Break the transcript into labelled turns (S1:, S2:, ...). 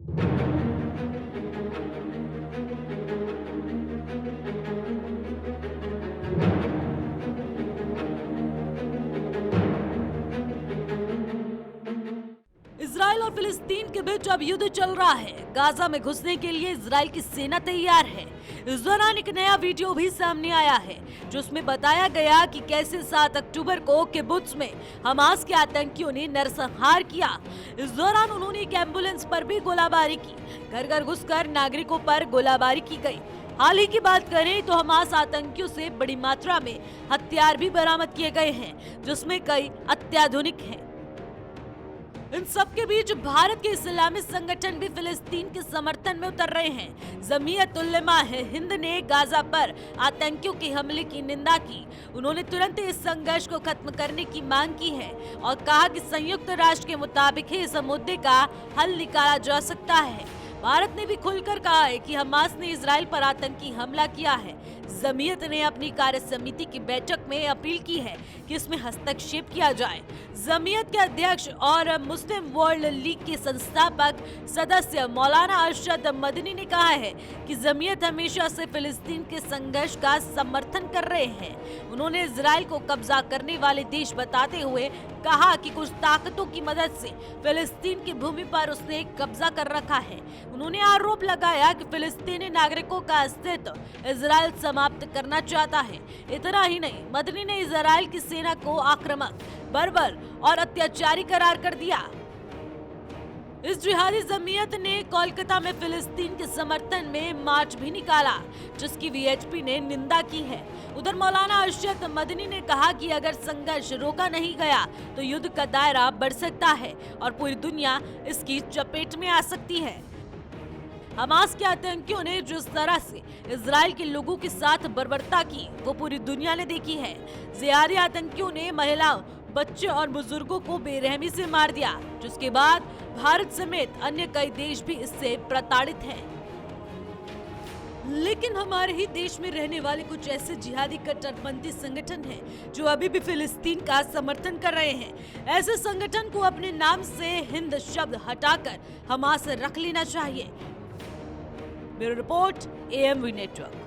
S1: Israel और फिलिस्तीन के बीच अब युद्ध चल रहा है। गाजा में घुसने के लिए इजराइल की सेना तैयार है। इस दौरान एक नया वीडियो भी सामने आया है जिसमें बताया गया कि कैसे 7 अक्टूबर को किबुत्ज में हमास के आतंकियों ने नरसंहार किया। इस दौरान उन्होंने एक एम्बुलेंस पर भी गोलाबारी की। घर घर घुसकर नागरिकों पर गोलाबारी की गई। हाल ही की बात करें तो हमास आतंकियों से बड़ी मात्रा में हथियार भी बरामद किए गए हैं जिसमें कई अत्याधुनिक हैं। इन सब के बीच भारत के इस्लामी संगठन भी फिलिस्तीन के समर्थन में उतर रहे हैं। जमीयत उलेमा हिंद ने गाजा पर आतंकियों के हमले की निंदा की। उन्होंने तुरंत इस संघर्ष को खत्म करने की मांग की है और कहा कि संयुक्त राष्ट्र के मुताबिक ही इस मुद्दे का हल निकाला जा सकता है। भारत ने भी खुलकर कहा है कि हमास ने इजराइल पर आतंकी हमला किया है। जमीयत ने अपनी कार्य समिति की बैठक में अपील की है कि इसमें हस्तक्षेप किया जाए। जमीयत के अध्यक्ष और मुस्लिम वर्ल्ड लीग के संस्थापक सदस्य मौलाना अरशद मदनी ने कहा है कि जमीयत हमेशा से फिलिस्तीन के संघर्ष का समर्थन कर रहे हैं। उन्होंने इजराइल को कब्जा करने वाले देश बताते हुए कहा कि कुछ ताकतों की मदद से फिलिस्तीन की भूमि पर उसने कब्जा कर रखा है। उन्होंने आरोप लगाया कि फिलिस्तीनी नागरिकों का अस्तित्व इजराइल समाप्त करना चाहता है। इतना ही नहीं, मदनी ने इजराइल की सेना को आक्रामक, बर्बर और अत्याचारी करार कर दिया। इस जिहादी जमीयत ने कोलकाता में फिलिस्तीन के समर्थन में मार्च भी निकाला जिसकी वीएचपी ने निंदा की है। उधर मौलाना अरशद मदनी ने कहा कि अगर संघर्ष रोका नहीं गया तो युद्ध का दायरा बढ़ सकता है और पूरी दुनिया इसकी चपेट में आ सकती है। हमास के आतंकियों ने जिस तरह से इजराइल के लोगों के साथ बर्बरता की वो पूरी दुनिया ने देखी है। जिहादी आतंकियों ने महिलाओं, बच्चे और बुजुर्गों को बेरहमी से मार दिया जिसके बाद भारत समेत अन्य कई देश भी इससे प्रताड़ित हैं। लेकिन हमारे ही देश में रहने वाले कुछ ऐसे जिहादी कट्टरपंथी संगठन हैं जो अभी भी फिलिस्तीन का समर्थन कर रहे हैं। ऐसे संगठन को अपने नाम से हिंद शब्द हटाकर हमास रख लेना चाहिए। Bureau report, AMV network.